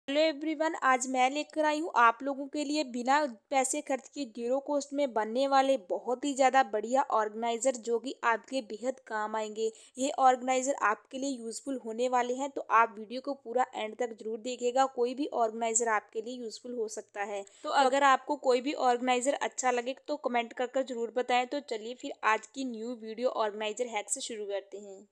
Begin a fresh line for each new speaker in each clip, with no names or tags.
Hello everyone, आज मैं लेकर आई हूँ आप लोगों के लिए बिना पैसे खर्च किए जीरो कॉस्ट में बनने वाले बहुत ही ज़्यादा बढ़िया ऑर्गेनाइज़र जो कि आपके बेहद काम आएंगे। ये ऑर्गेनाइज़र आपके लिए यूज़फुल होने वाले हैं, तो आप वीडियो को पूरा एंड तक जरूर देखिएगा। कोई भी ऑर्गेनाइज़र आपके लिए यूज़फुल हो सकता है। तो अगर आपको कोई भी ऑर्गेनाइज़र अच्छा लगे तो कमेंट कर जरूर बताएं। तो चलिए फिर आज की न्यू वीडियो ऑर्गेनाइज़र हैक से शुरू करते हैं।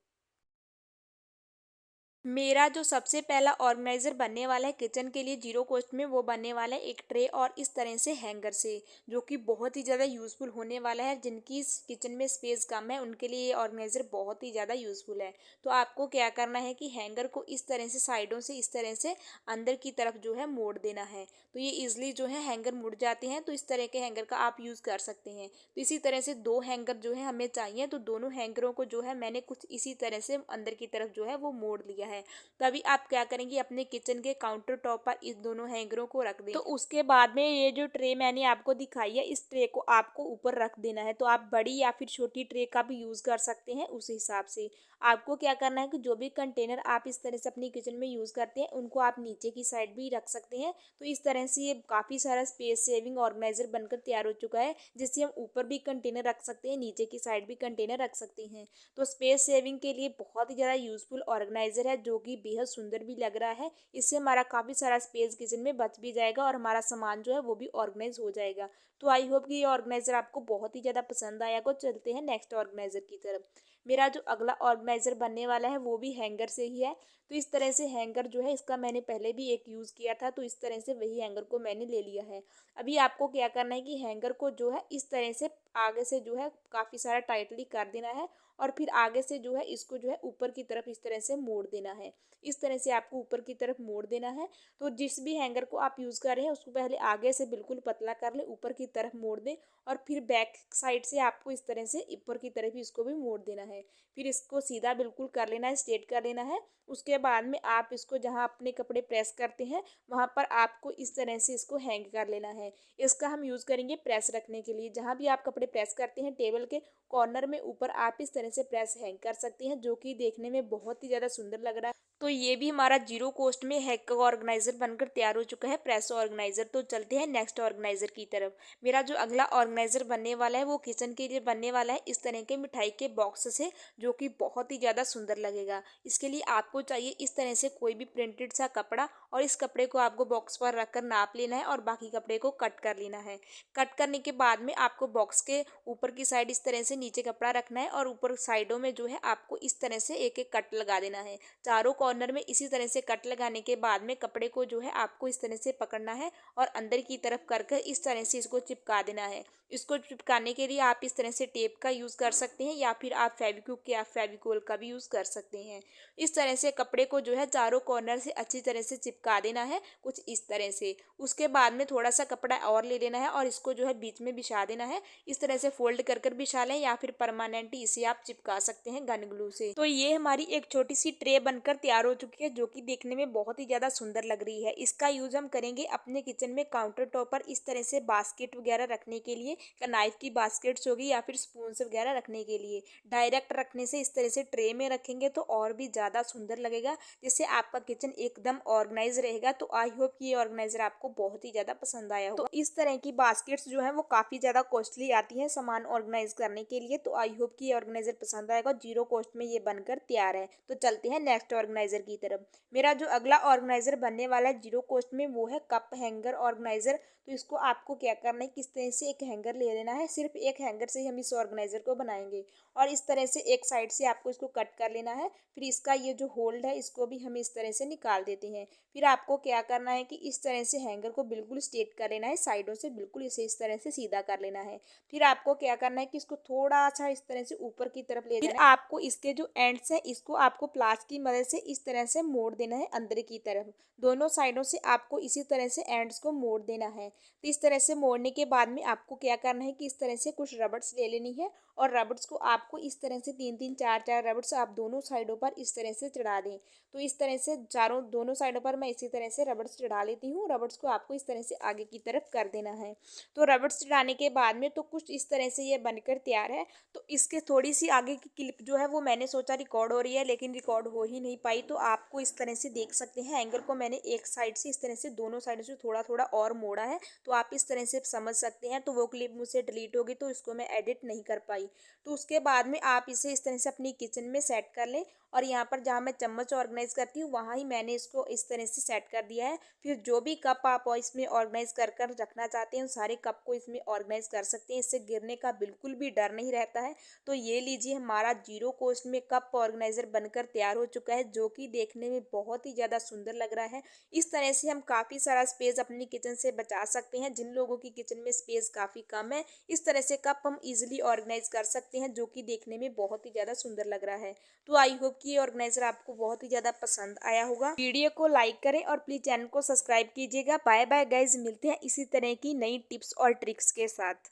मेरा जो सबसे पहला ऑर्गेनाइज़र बनने वाला है किचन के लिए जीरो कॉस्ट में, वो बनने वाला है एक ट्रे और इस तरह से हैंगर से, जो कि बहुत ही ज़्यादा यूज़फुल होने वाला है। जिनकी इस किचन में स्पेस कम है उनके लिए ये ऑर्गेनाइज़र बहुत ही ज़्यादा यूज़फुल है। तो आपको क्या करना है कि हैंगर को इस तरह से साइडों से इस तरह से अंदर की तरफ जो है मोड़ देना है। तो ये ईजिली जो है हैंगर मुड़ जाते हैं, तो इस तरह के हैंगर का आप यूज़ कर सकते हैं। तो इसी तरह से दो हैंगर जो है हमें चाहिए, तो दोनों हैंगरों को जो है मैंने कुछ इसी तरह से अंदर की तरफ जो है वो मोड़ लिया है। तो अभी आप क्या करेंगे, अपने किचन के काउंटर टॉप पर इस दोनों हैंगरों को रख दें। तो उसके बाद में ये जो ट्रे मैंने आपको दिखाई है, इस ट्रे को आपको ऊपर रख देना है। तो आप बड़ी या फिर छोटी ट्रे का भी यूज़ कर सकते हैं उस हिसाब से। आपको क्या करना है कि जो भी कंटेनर आप इस तरह से अपनी किचन में यूज़ करते हैं उनको आप नीचे की साइड भी रख सकते हैं। तो इस तरह से ये काफ़ी सारा स्पेस सेविंग ऑर्गेनाइजर बनकर तैयार हो चुका है, जिससे हम ऊपर भी कंटेनर रख सकते हैं, नीचे की साइड भी कंटेनर रख सकते हैं। तो स्पेस सेविंग के लिए बहुत ही ज़्यादा यूज़फुल ऑर्गेनाइजर है, जो कि बेहद सुंदर भी लग रहा है। इससे हमारा काफ़ी सारा स्पेस किचन में बच भी जाएगा और हमारा सामान जो है वो भी ऑर्गेनाइज हो जाएगा। तो आई होप कि ये ऑर्गेनाइजर आपको बहुत ही ज़्यादा पसंद आया। को चलते हैं नेक्स्ट ऑर्गेनाइजर की तरफ। मेरा जो अगला ऑर्गेनाइजर बनने वाला है वो भी हैंगर से ही है। तो इस तरह से हैंगर जो है, इसका मैंने पहले भी एक यूज़ किया था, तो इस तरह से वही हैंगर को मैंने ले लिया है। अभी आपको क्या करना है कि हैंगर को जो है इस तरह से आगे से जो है काफ़ी सारा टाइटली कर देना है, और फिर आगे से जो है इसको जो है ऊपर की तरफ इस तरह से मोड़ देना है। इस तरह से आपको ऊपर की तरफ मोड़ देना है। तो जिस भी हैंगर को आप यूज़ कर रहे हैं उसको पहले आगे से बिल्कुल पतला कर ले, ऊपर की तरफ मोड़ दें, और फिर बैक साइड से आपको इस तरह से ऊपर की तरफ ही इसको भी मोड़ देना है। फिर इसको सीधा बिल्कुल कर लेना है, स्ट्रेट कर लेना है। उसके बाद में आप इसको जहाँ अपने कपड़े प्रेस करते हैं वहाँ पर आपको इस तरह से इसको हैंग कर लेना है। इसका हम यूज़ करेंगे प्रेस रखने के लिए। जहाँ भी आप कपड़े प्रेस करते हैं टेबल के कॉर्नर में ऊपर आप इस तरह से प्रेस हैंग कर सकते हैं, जो कि देखने में बहुत ही ज़्यादा सुंदर लग रहा है। तो ये भी हमारा जीरो कॉस्ट में हैक ऑर्गेनाइजर बनकर तैयार हो चुका है, प्रेस ऑर्गेनाइजर। तो चलते हैं नेक्स्ट ऑर्गेनाइजर की तरफ। मेरा जो अगला ऑर्गेनाइजर बनने वाला है वो किचन के लिए बनने वाला है इस तरह के मिठाई के बॉक्स से, जो कि बहुत ही ज़्यादा सुंदर लगेगा। इसके लिए आपको चाहिए इस तरह से कोई भी प्रिंटेड सा कपड़ा, और इस कपड़े को आपको बॉक्स पर रखकर नाप लेना है और बाकी कपड़े को कट कर लेना है। कट करने के बाद में आपको बॉक्स के ऊपर की साइड इस तरह से नीचे कपड़ा रखना है, और ऊपर साइडों में जो है आपको इस तरह से एक एक कट लगा देना है। चारों कॉर्नर में इसी तरह से कट लगाने के बाद में कपड़े को जो है आपको इस तरह से पकड़ना है और अंदर की तरफ कर कर इस तरह से इसको चिपका देना है। इसको चिपकाने के लिए आप इस तरह से टेप का यूज़ कर सकते हैं, या फिर आप फेविक्विक या फेविकोल का भी यूज़ कर सकते हैं। इस तरह से कपड़े को जो है चारों कॉर्नर से अच्छी तरह से चिपका देना है, कुछ इस तरह से। उसके बाद में थोड़ा सा कपड़ा और ले लेना है और इसको जो है बीच में बिछा देना है। इस तरह से फोल्ड कर बिछा लें, या फिर परमानेंटली इसे आप चिपका सकते हैं गन ग्लू से। तो ये हमारी एक छोटी सी ट्रे बनकर तैयार हो चुकी है, जो कि देखने में बहुत ही ज़्यादा सुंदर लग रही है। इसका यूज़ हम करेंगे अपने किचन में काउंटर टॉप पर इस तरह से बास्केट वगैरह रखने के लिए, नाइफ की बास्केट्स होगी या फिर स्पून्स वगैरह रखने के लिए। डायरेक्ट रखने से इस तरह से ट्रे में रखेंगे तो और भी ज़्यादा सुंदर लगेगा, जिससे आपका किचन एकदम ऑर्गेनाइज रहेगा। तो आई होप कि ये ऑर्गेनाइजर आपको बहुत ही ज़्यादा पसंद आया होगा। तो इस तरह की बास्केट्स जो है वो काफ़ी ज़्यादा कॉस्टली आती हैं सामान ऑर्गेनाइज करने के लिए। तो आई होप कि ये ऑर्गेनाइजर पसंद आएगा, जीरो कॉस्ट में ये बनकर तैयार है। तो चलते हैं नेक्स्ट ऑर्गेनाइजर की तरफ। मेरा जो अगला ऑर्गेनाइजर बनने वाला है जीरो कॉस्ट में वो है कप हैंगर ऑर्गेनाइजर। तो इसको आपको क्या करना है, किस तरह से एक हैंगर ले लेना है, सिर्फ एक हैंगर से ही हम इस ऑर्गेनाइजर को बनाएंगे, और इस तरह से एक साइड से आपको इसको कट कर लेना है। फिर इसका ये जो होल्ड है इसको भी हम इस तरह से निकाल देते हैं। फिर आपको क्या करना है कि इस तरह से हैंगर को बिल्कुल स्ट्रेट कर लेना है, साइडों से बिल्कुल इसे इस तरह से सीधा कर लेना है। फिर आपको क्या करना है कि इसको थोड़ा सा इस तरह से ऊपर की तरफ ले जाना है। आपको इसके जो एंड्स हैं इसको आपको प्लास की मदद से इस तरह से मोड़ देना है अंदर की तरफ। दोनों साइडों से आपको इसी तरह से एंड्स को मोड़ देना है। तो इस तरह से मोड़ने के बाद में आपको क्या करना है कि इस तरह से कुछ रबड़स ले लेनी है, और रबर्स को आपको इस तरह से 3-3 4-4 रबर्स आप दोनों साइडों पर इस तरह से चढ़ा दें। तो इस तरह से दोनों साइडों पर मैं इसी तरह से रबर्स चढ़ा लेती हूँ। रबर्स को आपको इस तरह से आगे की तरफ कर देना है। तो रबर्स चढ़ाने के बाद में तो कुछ इस तरह से ये बनकर तैयार है। तो इसके थोड़ी सी आगे की क्लिप जो है वो मैंने सोचा रिकॉर्ड हो रही है, लेकिन रिकॉर्ड हो ही नहीं पाई। तो आपको इस तरह से देख सकते हैं, एंगल को मैंने एक साइड से इस तरह से दोनों साइड से थोड़ा थोड़ा और मोड़ा है। तो आप इस तरह से समझ सकते हैं। तो वो क्लिप मुझसे डिलीट होगी तो इसको मैं एडिट नहीं कर पाई। तो उसके बाद में आप इसे इस तरह से अपनी किचन में सेट कर लें। और यहाँ पर जहाँ मैं चम्मच ऑर्गेनाइज करती हूँ वहाँ ही मैंने इसको इस तरह से सेट कर दिया है। फिर जो भी कप आप इसमें ऑर्गेनाइज कर कर रखना चाहते हैं, सारे कप को इसमें ऑर्गेनाइज कर सकते हैं। इससे गिरने का बिल्कुल भी डर नहीं रहता है। तो ये लीजिए, हमारा जीरो कॉस्ट में कप ऑर्गेनाइजर बनकर तैयार हो चुका है, जो कि देखने में बहुत ही ज़्यादा सुंदर लग रहा है। इस तरह से हम काफ़ी सारा स्पेस अपनी किचन से बचा सकते हैं। जिन लोगों की किचन में स्पेस काफ़ी कम है, इस तरह से कप हम इजीली ऑर्गेनाइज कर सकते हैं, जो कि देखने में बहुत ही ज़्यादा सुंदर लग रहा है। तो आई होप कि ये ऑर्गेनाइजर आपको बहुत ही ज़्यादा पसंद आया होगा। वीडियो को लाइक करें और प्लीज़ चैनल को सब्सक्राइब कीजिएगा। बाय बाय गाइज, मिलते हैं इसी तरह की नई टिप्स और ट्रिक्स के साथ।